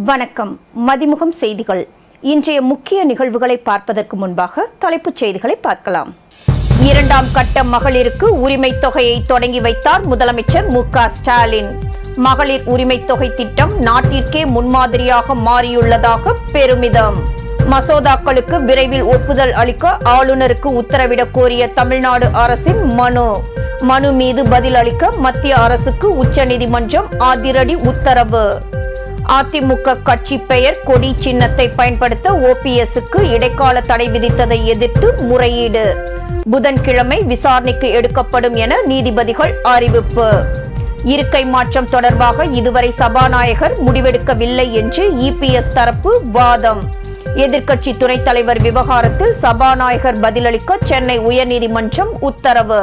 வணக்கம். மதிமுகம் செய்திகள். இன்றைய முக்கிய நிகழ்வுகளை பார்ப்பதற்கு முன்பாக தலைப்புச் செய்திகளை பார்க்கலாம். இரண்டாம் கட்ட மகளிருக்கு உரிமை தொகையை தொடங்கி வைத்தார் முதலமைச்சர் மு.க. ஸ்டாலின். மகளிர் உரிமை தொகை திட்டம் நாட்டிற்கே முன்மாதிரியாக மாறியுள்ளதாக பெருமிதம். மசோதாக்களுக்கு விரைவில் ஒப்புதல் அளிக்க ஆளுநருக்கு உத்தரவிடக் கோரிய தமிழ்நாடு அரசின் மனு மீது பதில் அளிக்க மத்திய அரசுக்கு உச்சநீதிமன்றம் அதிரடி உத்தரவு. அதிமுக கட்சி பெயர் கொடி சின்னத்தை பயன்படுத்த ஓபிஎஸ்க்கு இடைக்கால தடை விதித்ததை எதிர்த்து முறையீடு. புதன்கிழமை விசாரணைக்கு எடுக்கப்படும் என நீதிபதிகள் அறிவிப்பு. இருக்கை மாற்றம் தொடர்பாக இதுவரை சபாநாயகர் முடிவெடுக்கவில்லை என்று இபிஎஸ் தரப்பு வாதம். எதிர்க்கட்சி துணைத் தலைவர் விவகாரத்தில் சபாநாயகர் பதிலளிக்க சென்னை உயர்நீதிமன்றம் உத்தரவு.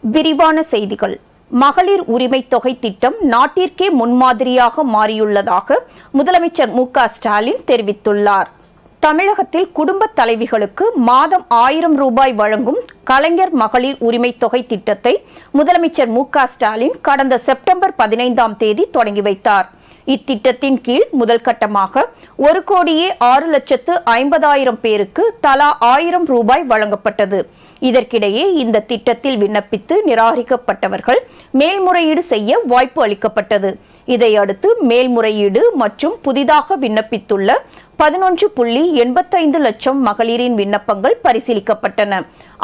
விரிவான செய்திகள். மகளிர் உரிமை தொகை திட்டம் நாட்டிற்கே முன்மாதிரியாக மாறியுள்ளதாக முதலமைச்சர் மு.க. ஸ்டாலின் தெரிவித்துள்ளார். தமிழகத்தில் குடும்ப தலைவிகளுக்கு மாதம் 1000 ரூபாய் வழங்கும் கலைஞர் மகளிர் உரிமை தொகை திட்டத்தை முதலமைச்சர் மு.க. ஸ்டாலின் கடந்த செப்டம்பர் 15ஆம் தேதி தொடங்கி வைத்தார். இத்திட்டத்தின் கீழ் முதல் கட்டமாக 1,06,50,000 பேருக்கு தலா 1000 ரூபாய் வழங்கப்பட்டது. இதற்கிடையே இந்த திட்டத்தில் விண்ணப்பித்து நிராகரிக்கப்பட்டவர்கள் மேல்முறையீடு செய்ய வாய்ப்பு அளிக்கப்பட்டது. இதையடுத்து மேல்முறையீடு மற்றும் புதிதாக விண்ணப்பித்துள்ள 11.85 லட்சம் மகளிரின் விண்ணப்பங்கள் பரிசீலிக்கப்பட்டன.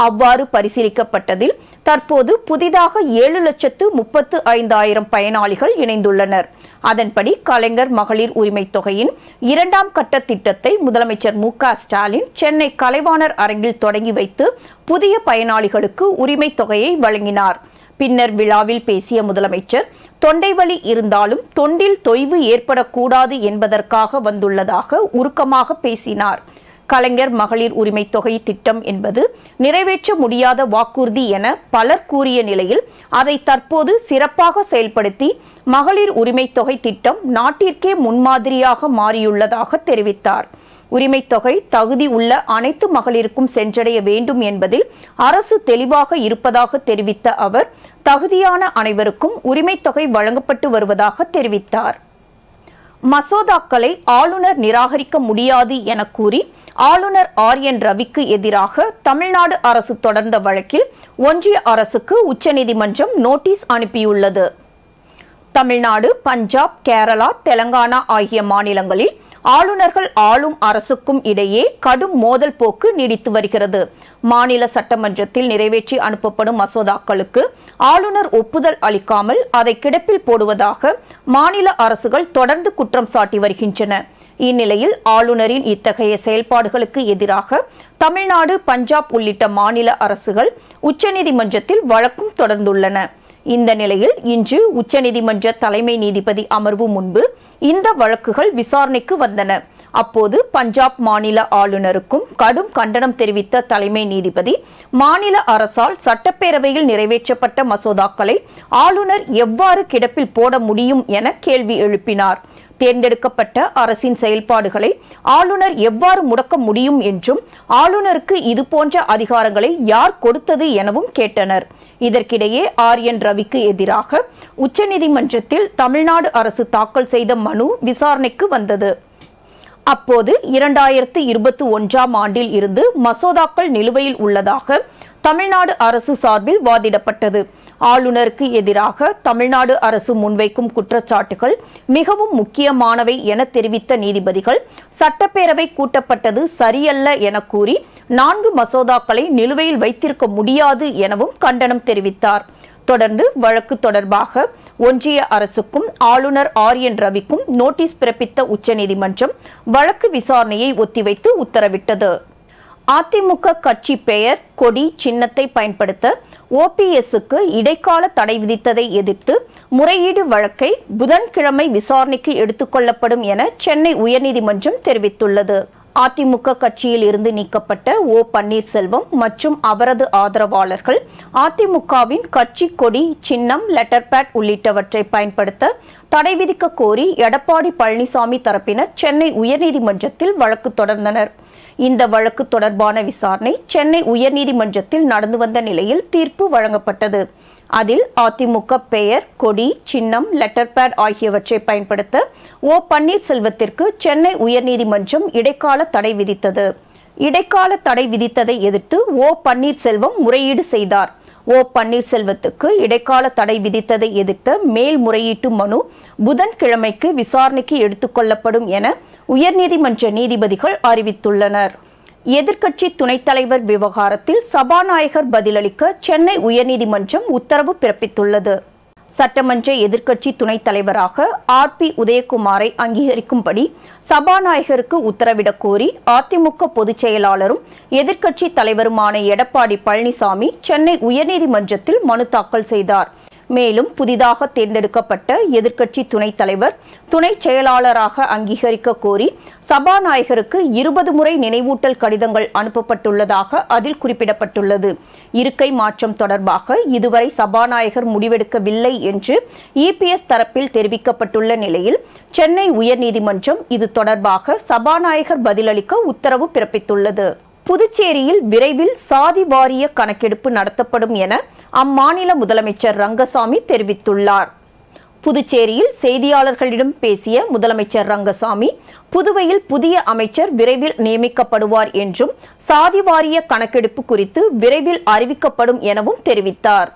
அவ்வாறு பரிசீலிக்கப்பட்டதில் தற்போது புதிதாக 7,35,000 பயனாளிகள் இணைந்துள்ளனர். அதன்படி கலைஞர் மகளிர் உரிமை தொகையின் இரண்டாம் கட்ட திட்டத்தை முதலமைச்சர் மு.க. ஸ்டாலின் சென்னை கலைவாணர் அரங்கில் தொடங்கி வைத்து புதிய பயனாளிகளுக்கு உரிமை தொகையை வழங்கினார். பின்னர் விழாவில் பேசிய முதலமைச்சர், தொண்டை வலி இருந்தாலும் தொண்டில் தொய்வு ஏற்படக்கூடாது என்பதற்காக வந்துள்ளதாக உருக்கமாக பேசினார். கலைஞர் மகளிர் உரிமை தொகை திட்டம் என்பது நிறைவேற்ற முடியாத வாக்குறுதி என பலர் கூறிய நிலையில் அதை தற்போது சிறப்பாக செயல்படுத்தி மகளிர் உரிமை தொகை திட்டம் நாட்டிற்கே முன்மாதிரியாக மாறியுள்ளதாக தெரிவித்தார். உரிமை தொகை தகுதி உள்ள அனைத்து மகளிருக்கும் சென்றடைய வேண்டும் என்பதில் அரசு தெளிவாக இருப்பதாக தெரிவித்த அவர், தகுதியான அனைவருக்கும் உரிமை தொகை வழங்கப்பட்டு வருவதாக தெரிவித்தார். மசோதாக்களை ஆளுநர் நிராகரிக்க முடியாது என கூறி ஆளுநர் ஆர்.என். ரவிக்கு எதிராக தமிழ்நாடு அரசு தொடர்ந்த வழக்கில் ஒன்றிய அரசுக்கு உச்சநீதிமன்றம் நோட்டீஸ் அனுப்பியுள்ளது. தமிழ்நாடு, பஞ்சாப், கேரளா, தெலங்கானா ஆகிய மாநிலங்களில் ஆளுநர்கள் ஆளும் அரசுக்கும் இடையே கடும் மோதல் போக்கு நீடித்து வருகிறது. மாநில சட்டமன்றத்தில் நிறைவேற்றி அனுப்பப்படும் மசோதாக்களுக்கு ஆளுநர் ஒப்புதல் அளிக்காமல் அதை கிடப்பில் போடுவதாக மாநில அரசுகள் தொடர்ந்து குற்றம் சாட்டி வருகின்றன. இந்நிலையில் ஆளுநரின் இத்தகைய செயல்பாடுகளுக்கு எதிராக தமிழ்நாடு, பஞ்சாப் உள்ளிட்ட மாநில அரசுகள் உச்சநீதிமன்றத்தில் வழக்கும் தொடர்ந்துள்ளன. இந்த நிலையில் இன்று உச்சநீதிமன்ற தலைமை நீதிபதி அமர்வு முன்பு இந்த வழக்குகள் விசாரணைக்கு வந்தன. அப்போது பஞ்சாப் மாநில ஆளுநருக்கும் கடும் கண்டனம் தெரிவித்த தலைமை நீதிபதி, மாநில அரசால் சட்டப்பேரவையில் நிறைவேற்றப்பட்ட மசோதாக்களை ஆளுநர் எவ்வாறு கிடப்பில் போட முடியும் என கேள்வி எழுப்பினார். தேர்ந்தெடுக்கப்பட்ட அரசின் செயல்பாடுகளை ஆளுநர் எவ்வாறு முடக்க முடியும் என்றும் ஆளுநருக்கு இதுபோன்ற அதிகாரங்களை யார் கொடுத்தது எனவும் கேட்டனர். இதற்கிடையே ஆர்.என். ரவிக்கு எதிராக உச்சநீதிமன்றத்தில் தமிழ்நாடு அரசு தாக்கல் செய்த மனு விசாரணைக்கு வந்தது. அப்போது 2021ஆம் ஆண்டில் இருந்து மசோதாக்கள் நிலுவையில் உள்ளதாக தமிழ்நாடு அரசு சார்பில் வாதிடப்பட்டது. ஆளுநருக்கு எதிராக தமிழ்நாடு அரசு முன்வைக்கும் குற்றச்சாட்டுகள் மிகவும் முக்கியமானவை என தெரிவித்த நீதிபதிகள், சட்டப்பேரவை கூட்டப்பட்டது சரியல்ல என கூறி 4 மசோதாக்களை நிலுவையில் வைத்திருக்க முடியாது எனவும் கண்டனம் தெரிவித்தார். தொடர்ந்து வழக்கு தொடர்பாக ஒன்றிய அரசுக்கும் ஆளுநர் ஆர்.என். ரவிக்கும் நோட்டீஸ் பிறப்பித்த உச்சநீதிமன்றம் வழக்கு விசாரணையை ஒத்திவைத்து உத்தரவிட்டது. அதிமுக கட்சி பெயர் கொடி சின்னத்தை பயன்படுத்த ஓபிஎஸ்க்கு இடைக்கால தடை விதித்ததை எதிர்த்து முறையீடு வழக்கை புதன்கிழமை விசாரணைக்கு எடுத்துக் கொள்ளப்படும் என சென்னை உயர்நீதிமன்றம் தெரிவித்துள்ளது. அதிமுக கட்சியில் இருந்து நீக்கப்பட்ட ஓ. பன்னீர்செல்வம் மற்றும் அவரது ஆதரவாளர்கள் அதிமுகவின் கட்சி கொடி, சின்னம், லெட்டர் பேட் உள்ளிட்டவற்றை பயன்படுத்த தடை விதிக்க கோரி எடப்பாடி பழனிசாமி தரப்பினர் சென்னை உயர்நீதிமன்றத்தில் வழக்கு தொடர்ந்தனர். இந்த வழக்கு தொடர்பான விசாரணை சென்னை உயர்நீதிமன்றத்தில் நடந்து வந்த நிலையில் தீர்ப்பு வழங்கப்பட்டது. அதில் அதிமுக பெயர், கொடி, சின்னம், லெட்டர் பேட் ஆகியவற்றை பயன்படுத்த ஓ பன்னீர்செல்வத்திற்கு சென்னை உயர்நீதிமன்றம் இடைக்கால தடை விதித்தது. இடைக்கால தடை விதித்ததை எதிர்த்து ஓ பன்னீர்செல்வம் முறையீடு செய்தார். ஓ பன்னீர்செல்வத்துக்கு இடைக்கால தடை விதித்ததை எதிர்த்த மேல்முறையீட்டு மனு புதன்கிழமைக்கு விசாரணைக்கு எடுத்துக் கொள்ளப்படும் என உயர்நீதிமன்ற நீதிபதிகள் அறிவித்துள்ளனர். எதிர்க்கட்சி துணைத் தலைவர் விவகாரத்தில் சபாநாயகர் பதிலளிக்க சென்னை உயர்நீதிமன்றம் உத்தரவு பிறப்பித்துள்ளது. சட்டமன்ற எதிர்க்கட்சி துணைத் தலைவராக RP உதயகுமாரை அங்கீகரிக்கும்படி சபாநாயகருக்கு உத்தரவிடக் கோரி அதிமுக பொதுச் செயலாளரும் எதிர்க்கட்சி தலைவருமான எடப்பாடி பழனிசாமி சென்னை உயர்நீதிமன்றத்தில் மனு தாக்கல் செய்தார். மேலும் புதிதாக தேர்ந்தெடுக்கப்பட்ட எதிர்க்கட்சி துணைத் தலைவர் துணை செயலாளராக அங்கீகரிக்க கோரி சபாநாயகருக்கு 20 முறை நினைவூட்டல் கடிதங்கள் அனுப்பப்பட்டுள்ளதாக அதில் குறிப்பிடப்பட்டுள்ளது. இருக்கை மாற்றம் தொடர்பாக இதுவரை சபாநாயகர் முடிவெடுக்கவில்லை என்று EPS தரப்பில் தெரிவிக்கப்பட்டுள்ள நிலையில் சென்னை உயர்நீதிமன்றம் இது தொடர்பாக சபாநாயகர் பதிலளிக்க உத்தரவு பிறப்பித்துள்ளது. புதுச்சேரியில் விரைவில் சாதி வாரிய கணக்கெடுப்பு நடத்தப்படும் என அம்மாநில முதலமைச்சர் ரங்கசாமி தெரிவித்துள்ளார். புதுச்சேரியில் செய்தியாளர்களிடம் பேசிய முதலமைச்சர் ரங்கசாமி, புதுவையில் புதிய அமைச்சர் விரைவில் நியமிக்கப்படுவார் என்றும் சாதி வாரிய கணக்கெடுப்பு குறித்து விரைவில் அறிவிக்கப்படும் எனவும் தெரிவித்தார்.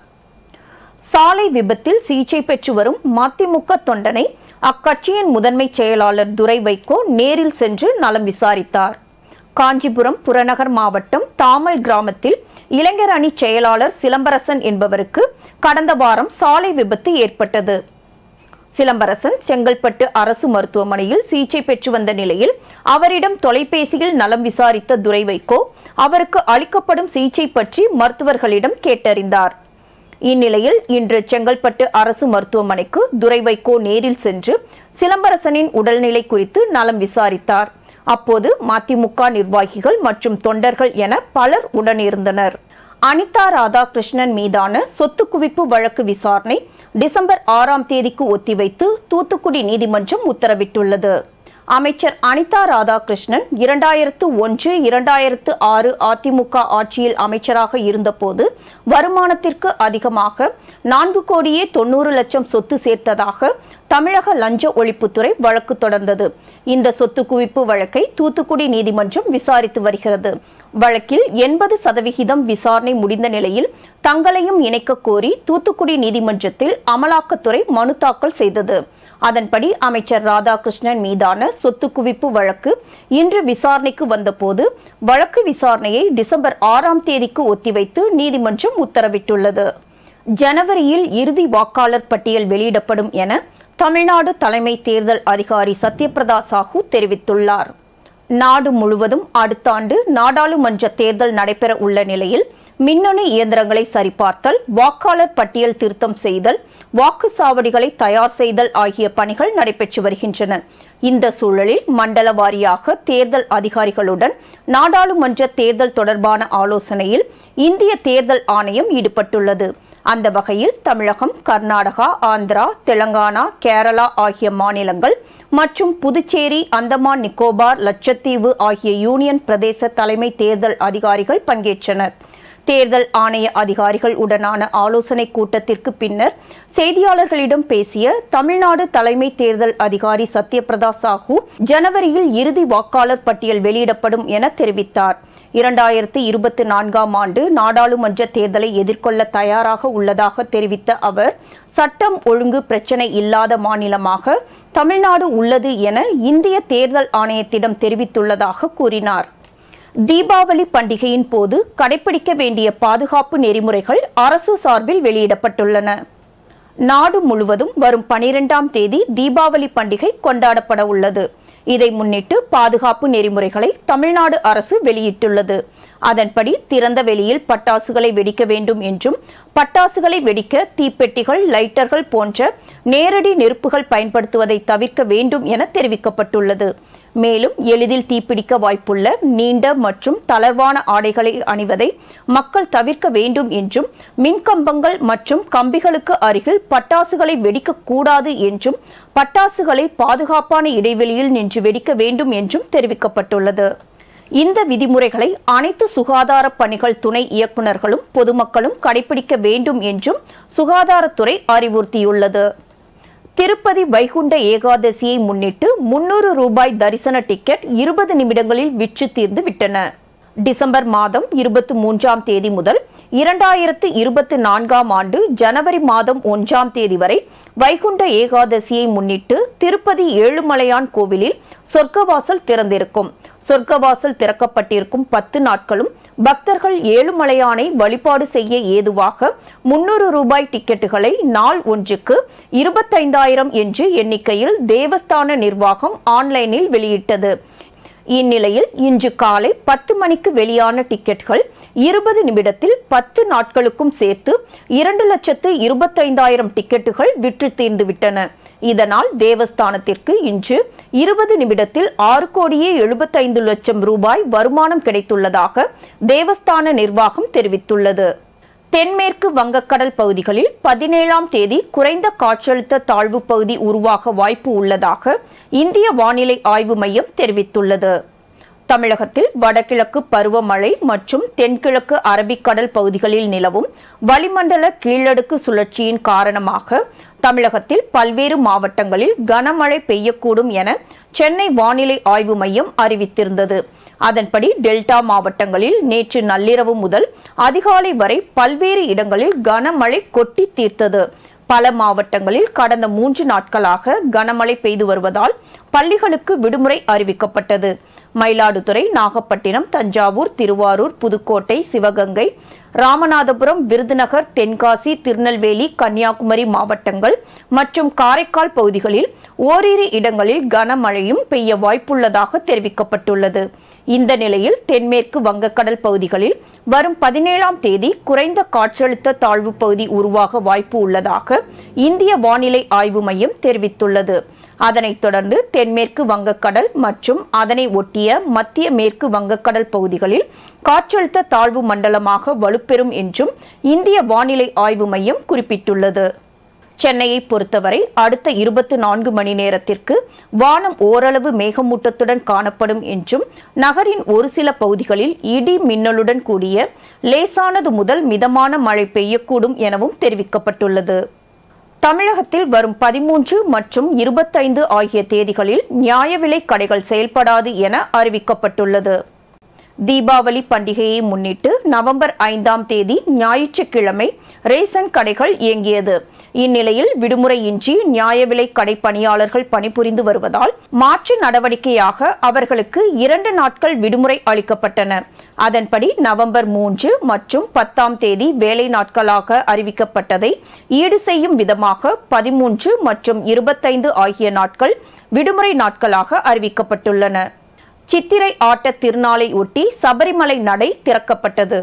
சாலை விபத்தில் சிகிச்சை பெற்று வரும் மதிமுக தொண்டனை அக்கட்சியின் முதன்மை செயலாளர் துரை வைகோ நேரில் சென்று நலம் விசாரித்தார். காஞ்சிபுரம் புறநகர் மாவட்டம் தாமல் கிராமத்தில் இளைஞர் அணி செயலாளர் சிலம்பரசன் என்பவருக்கு கடந்த வாரம் சாலை விபத்து ஏற்பட்டது. சிலம்பரசன் செங்கல்பட்டு அரசு மருத்துவமனையில் சிகிச்சை பெற்று வந்த நிலையில் அவரிடம் தொலைபேசியில் நலம் விசாரித்த துரை வைகோ அவருக்கு அளிக்கப்படும் சிகிச்சை பற்றி மருத்துவர்களிடம் கேட்டறிந்தார். இந்நிலையில் இன்று செங்கல்பட்டு அரசு மருத்துவமனைக்கு துரை வைகோ நேரில் சென்று சிலம்பரசனின் உடல்நிலை குறித்து நலம் விசாரித்தார். அப்போது மதிமுக நிர்வாகிகள் மற்றும் தொண்டர்கள் என பலர் உடனிருந்தனர். அனிதா ராதாகிருஷ்ணன் மீதான சொத்து குவிப்பு வழக்கு விசாரணை டிசம்பர் 6ஆம் தேதிக்கு ஒத்திவைத்து தூத்துக்குடி நீதிமன்றம் உத்தரவிட்டுள்ளது. அமைச்சர் அனிதா ராதாகிருஷ்ணன் 2001-2006 அதிமுக ஆட்சியில் அமைச்சராக இருந்தபோது வருமானத்திற்கு அதிகமாக 4,90,00,000 சொத்து சேர்த்ததாக தமிழக லஞ்ச ஒழிப்புத்துறை வழக்கு தொடர்ந்தது. இந்த சொத்து குவிப்பு வழக்கை தூத்துக்குடி நீதிமன்றம் விசாரித்து வருகிறது. வழக்கில் 80% விசாரணை முடிந்த நிலையில் தங்களையும் இணைக்க கோரி தூத்துக்குடி நீதிமன்றத்தில் அமலாக்கத்துறை மனு தாக்கல் செய்தது. அதன்படி அமைச்சர் ராதாகிருஷ்ணன் மீதான சொத்து குவிப்பு வழக்கு இன்று விசாரணைக்கு வந்தபோது வழக்கு விசாரணையை டிசம்பர் 6ஆம் தேதிக்கு ஒத்திவைத்து நீதிமன்றம் உத்தரவிட்டுள்ளது. ஜனவரியில் இறுதி வாக்காளர் பட்டியல் வெளியிடப்படும் என தமிழ்நாடு தலைமை தேர்தல் அதிகாரி சத்யபிரதா சாஹூ தெரிவித்துள்ளார். நாடு முழுவதும் அடுத்த ஆண்டு நாடாளுமன்ற தேர்தல் நடைபெற உள்ள நிலையில் மின்னணு இயந்திரங்களை சரிபார்த்தல், வாக்காளர் பட்டியல் திருத்தம் செய்தல், வாக்குச்சாவடிகளை தயார் செய்தல் ஆகிய பணிகள் நடைபெற்று வருகின்றன. இந்த சூழலில் மண்டல வாரியாக தேர்தல் அதிகாரிகளுடன் நாடாளுமன்ற தேர்தல் தொடர்பான ஆலோசனையில் இந்திய தேர்தல் ஆணையம் ஈடுபட்டுள்ளது. அந்த வகையில் தமிழகம், கர்நாடகா, ஆந்திரா, தெலங்கானா, கேரளா ஆகிய மாநிலங்கள் மற்றும் புதுச்சேரி, அந்தமான் நிக்கோபார், லட்சத்தீவு ஆகிய யூனியன் பிரதேச தலைமை தேர்தல் அதிகாரிகள் பங்கேற்றனர். தேர்தல் ஆணைய அதிகாரிகள் உடனான ஆலோசனை கூட்டத்திற்கு பின்னர் செய்தியாளர்களிடம் பேசிய தமிழ்நாடு தலைமை தேர்தல் அதிகாரி சத்யபிரதா சாஹூ, ஜனவரியில் இறுதி வாக்காளர் பட்டியல் வெளியிடப்படும் என தெரிவித்தார். 2024ஆம் ஆண்டு நாடாளுமன்ற தேர்தலை எதிர்கொள்ள தயாராக உள்ளதாக தெரிவித்த அவர், சட்டம் ஒழுங்கு பிரச்சினை இல்லாத மாநிலமாக தமிழ்நாடு உள்ளது என இந்திய தேர்தல் ஆணையத்திடம் தெரிவித்துள்ளதாக கூறினார். தீபாவளி பண்டிகையின் போது கடைபிடிக்க வேண்டிய பாதுகாப்பு நெறிமுறைகள் அரசு சார்பில் வெளியிடப்பட்டுள்ளன. நாடு முழுவதும் வரும் 12ஆம் தேதி தீபாவளி பண்டிகை கொண்டாடப்பட உள்ளது. இதை முன்னிட்டு பாதுகாப்பு நெறிமுறைகளை தமிழ்நாடு அரசு வெளியிட்டுள்ளது. அதன்படி திறந்த வெளியில் பட்டாசுகளை வெடிக்க வேண்டும் என்றும், பட்டாசுகளை வெடிக்க தீப்பெட்டிகள், லைட்டர்கள் போன்ற நேரடி நெருப்புகள் பயன்படுத்துவதை தவிர்க்க வேண்டும் என தெரிவிக்கப்பட்டுள்ளது. மேலும் எளிதில் தீப்பிடிக்க வாய்ப்புள்ள நீண்ட மற்றும் தளர்வான ஆடைகளை அணிவதை மக்கள் தவிர்க்க வேண்டும் என்றும், மின்கம்பங்கள் மற்றும் கம்பிகளுக்கு அருகில் பட்டாசுகளை வெடிக்கக்கூடாது என்றும், பட்டாசுகளை பாதுகாப்பான இடைவெளியில் நின்று வெடிக்க வேண்டும் என்றும் தெரிவிக்கப்பட்டுள்ளது. இந்த விதிமுறைகளை அனைத்து சுகாதார பணிகள் துணை இயக்குநர்களும் பொதுமக்களும் கடைபிடிக்க வேண்டும் என்றும் சுகாதாரத்துறை அறிவுறுத்தியுள்ளது. திருப்பதி வைகுண்ட ஏகாதசியை முன்னிட்டு 300 ரூபாய் தரிசன டிக்கெட் 20 நிமிடங்களில் விற்று தீர்ந்து விட்டன. டிசம்பர் மாதம் 23ஆம் தேதி முதல் 2024ஆம் ஆண்டு ஜனவரி மாதம் 1ஆம் தேதி வரை வைகுண்ட ஏகாதசியை முன்னிட்டு திருப்பதி ஏழுமலையான் கோவிலில் சொர்க்கவாசல் திறந்திருக்கும். சொர்க்கவாசல் திறக்கப்பட்டிருக்கும் 10 நாட்களும் பக்தர்கள் ஏழுமலையானை வழிபாடு செய்ய ஏதுவாக 300 ரூபாய் டிக்கெட்டுகளை நாள் ஒன்றுக்கு 25,000 என்ற எண்ணிக்கையில் தேவஸ்தான நிர்வாகம் ஆன்லைனில் வெளியிட்டது. இந்நிலையில் இன்று காலை 10 மணிக்கு வெளியான டிக்கெட்டுகள் 20 நிமிடத்தில் 10 நாட்களுக்கும் சேர்த்து 2,25,000 டிக்கெட்டுகள் விற்று தீர்ந்துவிட்டன. இதனால் தேவஸ்தானத்திற்கு இன்று 20 நிமிடத்தில் 6,75,00,000 ரூபாய் வருமானம் கிடைத்துள்ளதாக தேவஸ்தான நிர்வாகம் தெரிவித்துள்ளது. தென்மேற்கு வங்கக்கடல் பகுதிகளில் 17ஆம் தேதி குறைந்த காற்றழுத்த தாழ்வு பகுதி உருவாக வாய்ப்பு உள்ளதாக இந்திய வானிலை ஆய்வு மையம் தெரிவித்துள்ளது. தமிழகத்தில் வடகிழக்கு பருவமழை மற்றும் தென்கிழக்கு அரபிக்கடல் பகுதிகளில் நிலவும் வளிமண்டல கீழடுக்கு சுழற்சியின் காரணமாக தமிழகத்தில் பல்வேறு மாவட்டங்களில் கனமழை பெய்யக்கூடும் என சென்னை வானிலை ஆய்வு மையம் அறிவித்திருந்தது. அதன்படி டெல்டா மாவட்டங்களில் நேற்று நள்ளிரவு முதல் அதிகாலை வரை பல்வேறு இடங்களில் கனமழை கொட்டி தீர்த்தது. பல மாவட்டங்களில் கடந்த 3 நாட்களாக கனமழை பெய்து வருவதால் பள்ளிகளுக்கு விடுமுறை அறிவிக்கப்பட்டது. மயிலாடுதுறை, நாகப்பட்டினம், தஞ்சாவூர், திருவாரூர், புதுக்கோட்டை, சிவகங்கை, ராமநாதபுரம், விருதுநகர், தென்காசி, திருநெல்வேலி, கன்னியாகுமரி மாவட்டங்கள் மற்றும் காரைக்கால் பகுதிகளில் ஓரிரு இடங்களில் கனமழையும் பெய்ய வாய்ப்புள்ளதாக தெரிவிக்கப்பட்டுள்ளது. இந்த நிலையில் தென்மேற்கு வங்கக்கடல் பகுதிகளில் வரும் 17ஆம் தேதி குறைந்த காற்றழுத்த தாழ்வு பகுதி உருவாக வாய்ப்பு உள்ளதாக இந்திய வானிலை ஆய்வு மையம் தெரிவித்துள்ளது. அதனைத் தொடர்ந்து தென்மேற்கு வங்கக்கடல் மற்றும் அதனை ஒட்டிய மத்திய மேற்கு வங்கக்கடல் பகுதிகளில் காற்றழுத்த தாழ்வு மண்டலமாக வலுப்பெறும் என்றும் இந்திய வானிலை ஆய்வு மையம் குறிப்பிட்டுள்ளது. சென்னையை பொறுத்தவரை அடுத்த 24 மணி நேரத்திற்கு வானம் ஓரளவு மேகமூட்டத்துடன் காணப்படும் என்றும் நகரின் ஒரு சில பகுதிகளில் இடி மின்னலுடன் கூடிய லேசானது முதல் மிதமான மழை பெய்யக்கூடும் எனவும் தெரிவிக்கப்பட்டுள்ளது. தமிழகத்தில் வரும் 13 மற்றும் 25 ஆகிய தேதிகளில் நியாய விலை கடைகள் செயல்படாது என அறிவிக்கப்பட்டுள்ளது. தீபாவளி பண்டிகையை முன்னிட்டு நவம்பர் 5ஆம் தேதி ஞாயிற்றுக்கிழமை ரேஷன் கடைகள் இயங்கியது. இந்நிலையில் விடுமுறையின்றி நியாய விலை கடை பணியாளர்கள் பணிபுரிந்து வருவதால் மாற்று நடவடிக்கையாக அவர்களுக்கு 2 நாட்கள் விடுமுறை அளிக்கப்பட்டன. அதன்படி நவம்பர் 3 மற்றும் 10ஆம் தேதி வேலை நாட்களாக அறிவிக்கப்பட்டதை ஈடு செய்யும் விதமாக 13 மற்றும் 25 ஆகிய நாட்கள் விடுமுறை நாட்களாக அறிவிக்கப்பட்டுள்ளன. சித்திரை ஆட்ட திருநாளை ஒட்டி சபரிமலை நடை திறக்கப்பட்டது.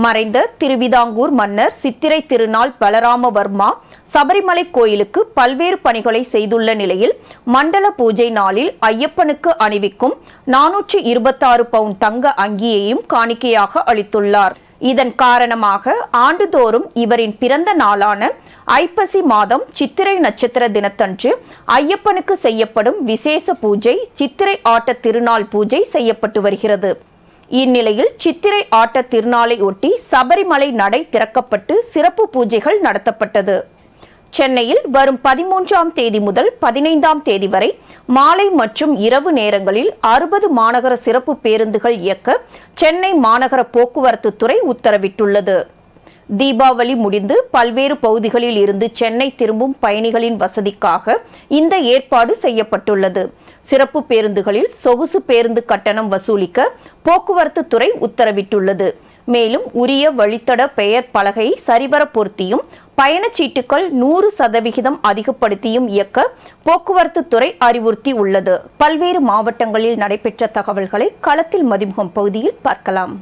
மறைந்த திருவிதாங்கூர் மன்னர் சித்திரை திருநாள் பலராமவர்மா சபரிமலை கோயிலுக்கு பல்வேறு பணிகளை செய்துள்ள நிலையில் மண்டல பூஜை நாளில் ஐயப்பனுக்கு அணிவிக்கும் 426 பவுன் தங்க அங்கியையும் காணிக்கையாக அளித்துள்ளார். இதன் காரணமாக ஆண்டுதோறும் இவரின் பிறந்த நாளான ஐப்பசி மாதம் சித்திரை நட்சத்திர தினத்தன்று ஐயப்பனுக்கு செய்யப்படும் விசேஷ பூஜை சித்திரை ஆட்ட திருநாள் பூஜை செய்யப்பட்டு வருகிறது. இந்நிலையில் சித்திரை ஆட்ட திருநாளை ஒட்டி சபரிமலை நடை திறக்கப்பட்டு சிறப்பு பூஜைகள் நடத்தப்பட்டது. சென்னையில் வரும் 13ஆம் தேதி முதல் 15ஆம் தேதி வரை மாலை மற்றும் இரவு நேரங்களில் 60 மாநகர சிறப்பு பேருந்துகள் இயக்க சென்னை மாநகர போக்குவரத்து துறை உத்தரவிட்டுள்ளது. தீபாவளி முடிந்து பல்வேறு பகுதிகளில் இருந்து சென்னை திரும்பும் பயணிகளின் வசதிக்காக இந்த ஏற்பாடு செய்யப்பட்டுள்ளது. சிறப்பு பேருந்துகளில் சொகுசு பேருந்து கட்டணம் வசூலிக்க போக்குவரத்து துறை உத்தரவிட்டுள்ளது. மேலும் உரிய வழித்தட பெயர் பலகையை சரிவர பொருத்தியும் பயணச்சீட்டுகள் 100% அதிகப்படுத்தியும் இயக்க போக்குவரத்து துறை அறிவுறுத்தி உள்ளது. பல்வேறு மாவட்டங்களில் நடைபெற்ற தகவல்களை களத்தில் மதிமுகம் பகுதியில் பார்க்கலாம்.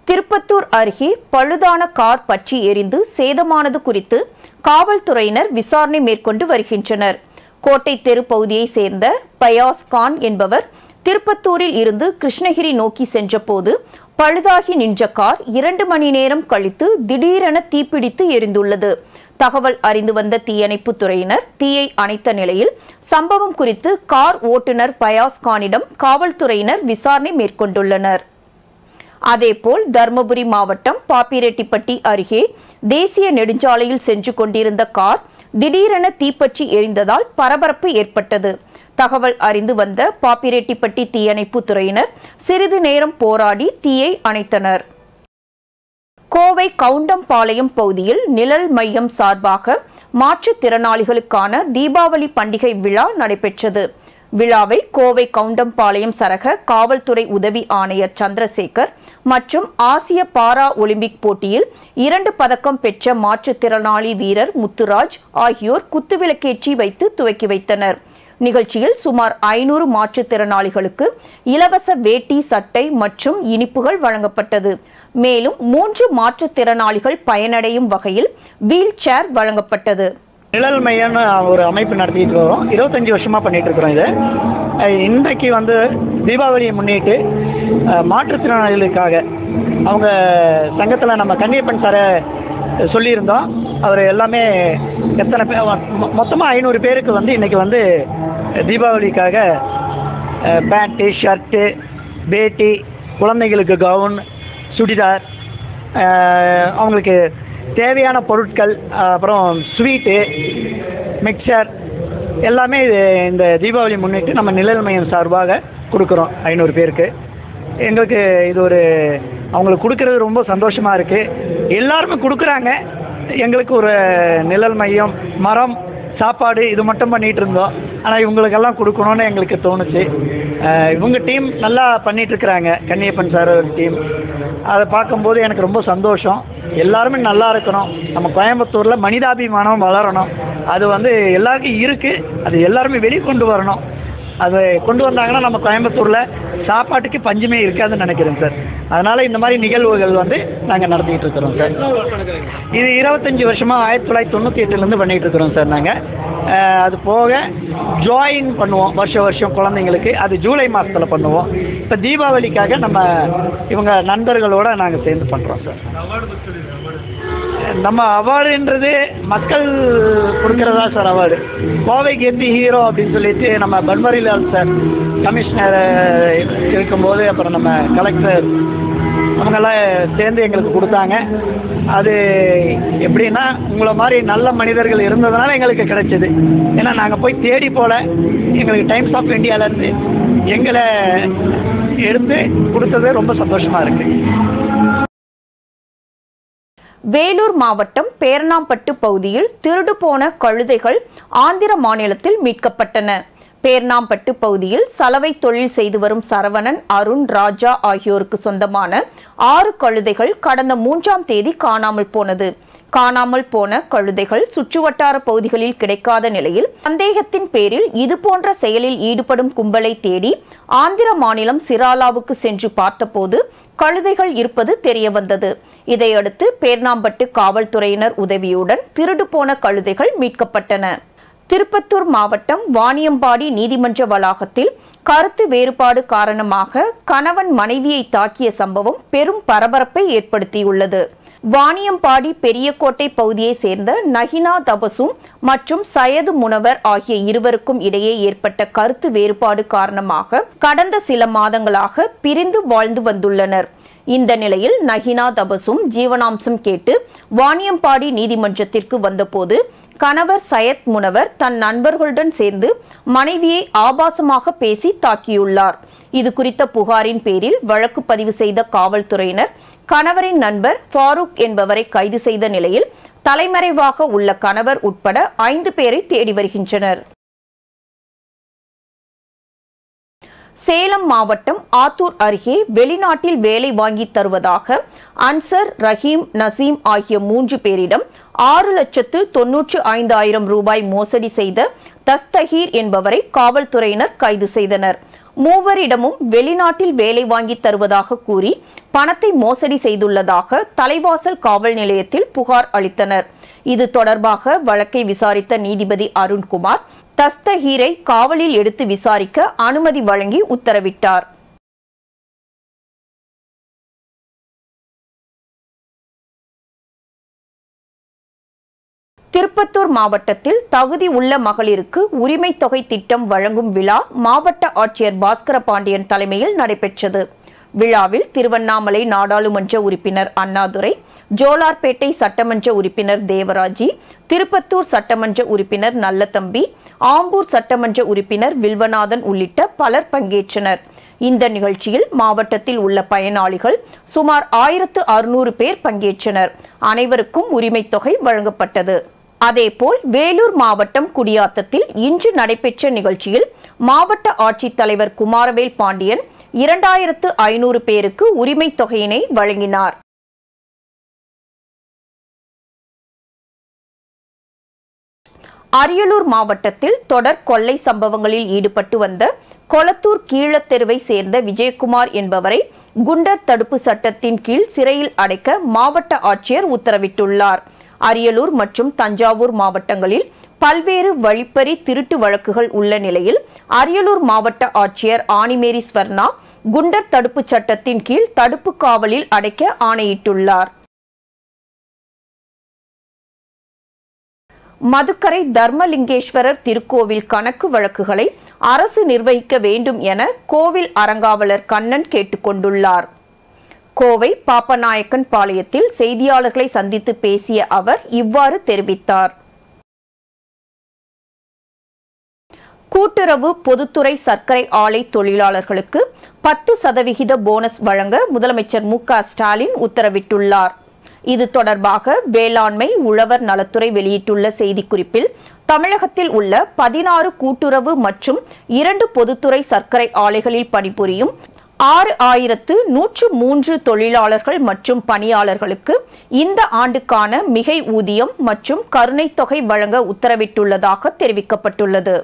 திருப்பத்தூர் அருகே பழுதான கார் பற்றி எரிந்து சேதமானது குறித்து காவல்துறையினர் விசாரணை மேற்கொண்டு வருகின்றனர். கோட்டை தெரு பகுதியை சேர்ந்த பயாஸ் கான் என்பவர் திருப்பத்தூரில் இருந்து கிருஷ்ணகிரி நோக்கி சென்றபோது பழுதாகி நின்ற கார் 2 மணி நேரம் கழித்து திடீரென தீப்பிடித்து எரிந்துள்ளது. தகவல் அறிந்து வந்த தீயணைப்பு துறையினர் தீயை அணைத்த நிலையில் சம்பவம் குறித்து கார் ஓட்டுநர் பயாஸ் கானிடம் காவல்துறையினர் விசாரணை மேற்கொண்டுள்ளனர். அதேபோல் தர்மபுரி மாவட்டம் பாப்பிரெட்டிப்பட்டி அருகே தேசிய நெடுஞ்சாலையில் சென்று கொண்டிருந்த கார் திடீரென தீப்பற்றி எரிந்ததால் பரபரப்பு ஏற்பட்டது. தகவல் அறிந்து வந்த பாப்பிரெட்டிப்பட்டி தீயணைப்பு துறையினர் சிறிது நேரம் போராடி தீயை அணைத்தனர். கோவை கவுண்டம்பாளையம் பகுதியில் நிழல் மையம் சார்பாக மாற்றுத்திறனாளிகளுக்கான தீபாவளி பண்டிகை விழா நடைபெற்றது. விழாவை கோவை கவுண்டம்பாளையம் சரக காவல்துறை உதவி ஆணையர் சந்திரசேகர் மற்றும் ஆசிய பாரா ஒலிம்பிக் போட்டியில் 2 பதக்கம் பெற்ற மாற்றுத்திறனாளி வீரர் முத்துராஜ் ஆகியோர் குத்துவிளக்கேற்றி வைத்து துவக்கி வைத்தனர். நிகழ்ச்சியில் சுமார் 500 மாற்றுத்திறனாளிகளுக்கு இலவச வேட்டி, சட்டை மற்றும் இனிப்புகள் வழங்கப்பட்டது. மேலும் 3 மாற்றுத்திறனாளிகள் பயனடையும் வகையில் வீல் சேர் வழங்கப்பட்டது. நிழல் மையம் ஒரு அமைப்பு நடத்திட்டு வரோம். 25 வருஷமா பண்ணிட்டு இருக்கிறோம். இது இன்றைக்கு தீபாவளியை முன்னிட்டு மாற்றுத்திறனாளிகளுக்காக அவங்க சங்கத்தில் நம்ம கன்னியப்பன் சாரை சொல்லியிருந்தோம். அவர் எல்லாமே எத்தனை பேர் மொத்தமாக 500 பேருக்கு இன்னைக்கு தீபாவளிக்காக பேண்ட்டு, ஷர்ட்டு, வேட்டி, குழந்தைங்களுக்கு கவுன், சுடிதார், அவங்களுக்கு தேவையான பொருட்கள், அப்புறம் ஸ்வீட்டு, மிக்சர் எல்லாமே இந்த தீபாவளி முன்னிட்டு நம்ம நிழல் மையம் சார்பாக கொடுக்குறோம் 500 பேருக்கு. எங்களுக்கு இது அவங்களுக்கு கொடுக்கறது ரொம்ப சந்தோஷமாக இருக்குது. எல்லாருமே கொடுக்குறாங்க. எங்களுக்கு ஒரு நிழல் மையம், மரம், சாப்பாடு இது மட்டும் பண்ணிகிட்டு இருந்தோம். ஆனால் இவங்களுக்கெல்லாம் கொடுக்கணும்னு எங்களுக்கு தோணுச்சு. இவங்க டீம் நல்லா பண்ணிகிட்ருக்குறாங்க, கன்னியப்பன் சார் டீம். அதை பார்க்கும்போது எனக்கு ரொம்ப சந்தோஷம். எல்லாருமே நல்லா இருக்கணும். நம்ம கோயம்புத்தூரில் மனிதாபிமானம் வளரணும். அது எல்லாருக்கும் இருக்குது. அது எல்லாருமே வெளிக்கொண்டு வரணும். அதை கொண்டு வந்தாங்கன்னா நம்ம கோயம்புத்தூரில் சாப்பாட்டுக்கு பஞ்சமே இருக்காதுன்னு நினைக்கிறேன் சார். அதனால் இந்த மாதிரி நிகழ்வுகள் நாங்கள் நடத்திக்கிட்டு இருக்கிறோம் சார். இது 25 வருஷமாக 1998 பண்ணிகிட்டு இருக்கிறோம் சார். நாங்கள் அது போக ஜாயின் பண்ணுவோம் வருஷம் குழந்தைங்களுக்கு. அது ஜூலை மாதத்தில் பண்ணுவோம். இப்போ தீபாவளிக்காக நம்ம இவங்க நண்பர்களோடு நாங்கள் சேர்ந்து பண்ணுறோம் சார். நம்ம அவார்டுன்றது மக்கள் கொடுக்கறதா சார். அவார்டு கோவை கேபி ஹீரோ அப்படின்னு சொல்லிட்டு நம்ம பன்வாரிலால் சார் கமிஷனர் இருக்கும்போது, அப்புறம் நம்ம கலெக்டர் அவங்கெல்லாம் சேர்ந்து எங்களுக்கு கொடுத்தாங்க. அது எப்படின்னா, உங்களை மாதிரி நல்ல மனிதர்கள் இருந்ததுனால எங்களுக்கு கிடைச்சது. ஏன்னா நாங்கள் போய் தேடி போல, எங்களுக்கு டைம்ஸ் ஆஃப் இந்தியாவிலேருந்து எங்களை எடுத்து கொடுத்தது ரொம்ப சந்தோஷமாக இருக்குது. வேலூர் மாவட்டம் பேரணாம்பட்டு பகுதியில் திருடு போன கழுதைகள் ஆந்திர மாநிலத்தில் மீட்கப்பட்டன. பேரணாம்பட்டு பகுதியில் சலவை தொழில் செய்து வரும் சரவணன், அருண், ராஜா ஆகியோருக்கு சொந்தமான 6 கழுதைகள் கடந்த 3ஆம் தேதி காணாமல் போனது. காணாமல் போன கழுதைகள் சுற்றுவட்டார பகுதிகளில் கிடைக்காத நிலையில் சந்தேகத்தின் பேரில் இதுபோன்ற செயலில் ஈடுபடும் கும்பலை தேடி ஆந்திர மாநிலம் சிராலாவுக்கு சென்று பார்த்தபோது கழுதைகள் இருப்பது தெரியவந்தது. இதையடுத்து பேரணாம்பட்டு காவல்துறையினர் உதவியுடன் திருடு போன கழுதைகள் மீட்கப்பட்டன. திருப்பத்தூர் மாவட்டம் வாணியம்பாடி நீதிமன்ற வளாகத்தில் கருத்து வேறுபாடு காரணமாக கணவன் மனைவியை தாக்கிய சம்பவம் பெரும் பரபரப்பை ஏற்படுத்தியுள்ளது. வாணியம்பாடி பெரியகோட்டை பகுதியை சேர்ந்த நஹினா தபசும் மற்றும் சையது முனவர் ஆகிய இருவருக்கும் இடையே ஏற்பட்ட கருத்து வேறுபாடு காரணமாக கடந்த சில மாதங்களாக பிரிந்து வாழ்ந்து வந்துள்ளனர். இந்த நிலையில் நஹினா தபசும் ஜீவனாம்சம் கேட்டு வாணியம்பாடி நீதிமன்றத்திற்கு வந்தபோது கணவர் சையத் முனவர் தன் நண்பர்களுடன் சேர்ந்து மனைவியை ஆபாசமாக பேசி தாக்கியுள்ளார். இது குறித்த புகாரின் பேரில் வழக்கு பதிவு செய்த காவல்துறையினர் கணவரின் நண்பர் ஃபாரூக் என்பவரை கைது செய்த நிலையில் தலைமறைவாக உள்ள கணவர் உட்பட 5 பேரை தேடி வருகின்றனர். சேலம் மாவட்டம் ஆத்தூர் அருகே வெளிநாட்டில் வேலை வாங்கி தருவதாக அன்சர், ரஹீம், நசீம் ஆகிய 3 பேரிடம் 6,95,000 ரூபாய் மோசடி செய்த தஸ்தகீர் என்பவரை காவல்துறையினர் கைது செய்தனர். மூவரிடமும் வெளிநாட்டில் வேலை வாங்கி தருவதாக கூறி பணத்தை மோசடி செய்துள்ளதாக தலைவாசல் காவல் நிலையத்தில் புகார் அளித்தனர். இது தொடர்பாக வழக்கை விசாரித்த நீதிபதி அருண்குமார் தஸ்தகீரை காவலில் எடுத்து விசாரிக்க அனுமதி வழங்கி உத்தரவிட்டார். திருப்பத்தூர் மாவட்டத்தில் தகுதி உள்ள மகளிருக்கு உரிமை தொகை திட்டம் வழங்கும் விழா மாவட்ட ஆட்சியர் பாஸ்கர பாண்டியன் தலைமையில் நடைபெற்றது. விழாவில் திருவண்ணாமலை நாடாளுமன்ற உறுப்பினர் அண்ணாதுரை, ஜோலார்பேட்டை சட்டமன்ற உறுப்பினர் தேவராஜி, திருப்பத்தூர் சட்டமன்ற உறுப்பினர் நல்லதம்பி, ஆம்பூர் சட்டமன்ற உறுப்பினர் வில்வநாதன் உள்ளிட்ட பலர் பங்கேற்றனர். இந்த நிகழ்ச்சியில் மாவட்டத்தில் உள்ள பயனாளிகள் சுமார் 1600 பேர் பங்கேற்றனர். அனைவருக்கும் உரிமை தொகை வழங்கப்பட்டது. அதேபோல் வேலூர் மாவட்டம் குடியாத்தத்தில் இன்று நடைபெற்ற நிகழ்ச்சியில் மாவட்ட ஆட்சித்தலைவர் குமாரவேல் பாண்டியன் 2500 பேருக்கு உரிமை தொகையினை வழங்கினார். அரியலூர் மாவட்டத்தில் தொடர் கொள்ளை சம்பவங்களில் ஈடுபட்டு வந்த கொளத்தூர் கீழத்தெருவை சேர்ந்த விஜயகுமார் என்பவரை குண்டர் தடுப்பு சட்டத்தின் கீழ் சிறையில் அடைக்க மாவட்ட ஆட்சியர் உத்தரவிட்டுள்ளார். அரியலூர் மற்றும் தஞ்சாவூர் மாவட்டங்களில் பல்வேறு வழிப்பறி திருட்டு வழக்குகள் உள்ள நிலையில் அரியலூர் மாவட்ட ஆட்சியர் ஆனிமேரி ஸ்வர்ணா குண்டர் தடுப்பு சட்டத்தின் கீழ் தடுப்பு காவலில் அடைக்க ஆணையிட்டுள்ளார். மதுக்கரை தர்மலிங்கேஸ்வரர் திருக்கோவில் கணக்கு வழக்குகளை அரசு நிர்வகிக்க வேண்டும் என கோவில் அறங்காவலர் கண்ணன் கேட்டுக்கொண்டுள்ளார். கோவை பாப்பநாயக்கன் பாளையத்தில் செய்தியாளர்களை சந்தித்து பேசிய அவர் இவ்வாறு தெரிவித்தார். கூட்டுறவு பொதுத்துறை சர்க்கரை ஆலை தொழிலாளர்களுக்கு 10% போனஸ் வழங்க முதலமைச்சர் மு.க.ஸ்டாலின் உத்தரவிட்டுள்ளார். இது தொடர்பாக வேளாண்மை உழவர் நலத்துறை வெளியிட்டுள்ள செய்திக்குறிப்பில் தமிழகத்தில் உள்ள 16 கூட்டுறவு மற்றும் 2 பொதுத்துறை சர்க்கரை ஆலைகளில் பணிபுரியும் 6103 தொழிலாளர்கள் மற்றும் பணியாளர்களுக்கு இந்த ஆண்டுக்கான மிகை ஊதியம் மற்றும் கருணை தொகை வழங்க உத்தரவிட்டுள்ளதாக தெரிவிக்கப்பட்டுள்ளது.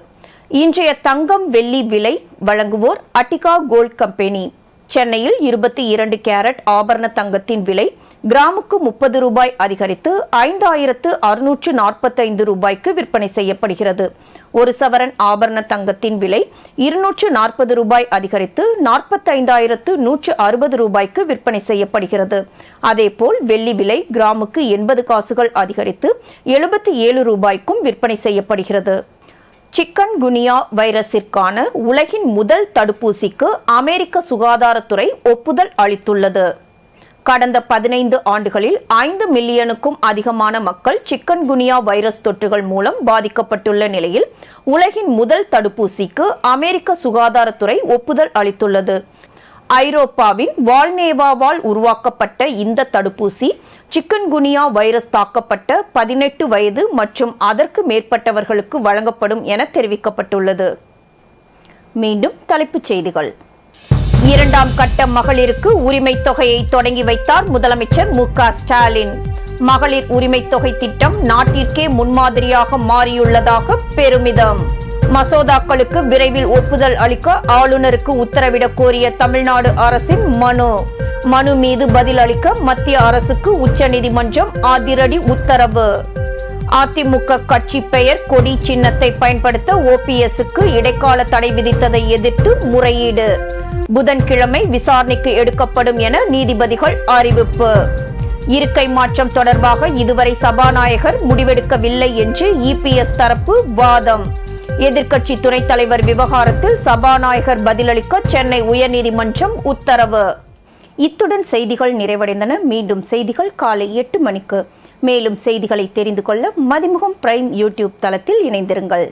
இன்றைய தங்கம் வெள்ளி விலை வழங்குவோர் அட்டிகா கோல்ட் கம்பெனி. சென்னையில் 22 கேரட் ஆபரண தங்கத்தின் விலை கிராமுக்கு 30 ரூபாய் அதிகரித்து 5645 ரூபாய்க்கு விற்பனை செய்யப்படுகிறது. ஒரு சவரன் ஆபரண தங்கத்தின் விலை 240 ரூபாய் அதிகரித்து 45,160 ரூபாய்க்கு விற்பனை செய்யப்படுகிறது. அதேபோல் வெள்ளி விலை கிராமுக்கு 80 காசுகள் அதிகரித்து 77 ரூபாய்க்கும் விற்பனை செய்யப்படுகிறது. சிக்கன் குனியா வைரஸிற்கான உலகின் முதல் தடுப்பூசிக்கு அமெரிக்க சுகாதாரத்துறை ஒப்புதல் அளித்துள்ளது. கடந்த 15 ஆண்டுகளில் 5 மில்லியனுக்கும் அதிகமான மக்கள் சிக்கன் குனியா வைரஸ் தொற்றுகள் மூலம் பாதிக்கப்பட்டுள்ள நிலையில் உலகின் முதல் தடுப்பூசிக்கு அமெரிக்க சுகாதாரத்துறை ஒப்புதல் அளித்துள்ளது. ஐரோப்பாவின் வால்னேவாவால் உருவாக்கப்பட்ட இந்த தடுப்பூசி சிக்கன் குனியா வைரஸ் தாக்கப்பட்ட 18 வயது மற்றும் அதற்கு மேற்பட்டவர்களுக்கு வழங்கப்படும் என தெரிவிக்கப்பட்டுள்ளது. மீண்டும் தலைப்புச் செய்திகள். 2ஆம் கட்ட மகளிருக்கு உரிமை தொகையை தொடங்கி வைத்தார் முதலமைச்சர் மு.க.ஸ்டாலின். மகளிர் உரிமை தொகை திட்டம் நாட்டிற்கே முன்மாதிரியாக மாறியுள்ளதாக பெருமிதம். மசோதாக்களுக்கு விரைவில் ஒப்புதல் அளிக்க ஆளுநருக்கு உத்தரவிடக் கோரிய தமிழ்நாடு அரசின் மனு மீது பதில் அளிக்க மத்திய அரசுக்கு உச்சநீதிமன்றம் அதிரடி உத்தரவு. அதிமுக கட்சி பெயர் கொடி சின்னத்தை பயன்படுத்த ஓபிஎஸ்க்கு இடைக்கால தடை விதித்ததை எதிர்த்து முறையீடு. புதன்கிழமை விசாரணைக்கு எடுக்கப்படும் என நீதிபதிகள் அறிவிப்பு. இருக்கை மாற்றம் தொடர்பாக இதுவரை சபாநாயகர் முடிவெடுக்கவில்லை என்று இபிஎஸ் தரப்பு வாதம். எதிர்க்கட்சி துணைத் தலைவர் விவகாரத்தில் சபாநாயகர் பதிலளிக்க சென்னை உயர்நீதிமன்றம் உத்தரவு. இத்துடன் செய்திகள் நிறைவடைந்தன. மீண்டும் செய்திகள் காலை 8 மணிக்கு. மேலும் செய்திகளை தெரிந்து கொள்ள மதிமுகம் பிரைம் யூடியூப் தளத்தில் இணைந்திருங்கள்.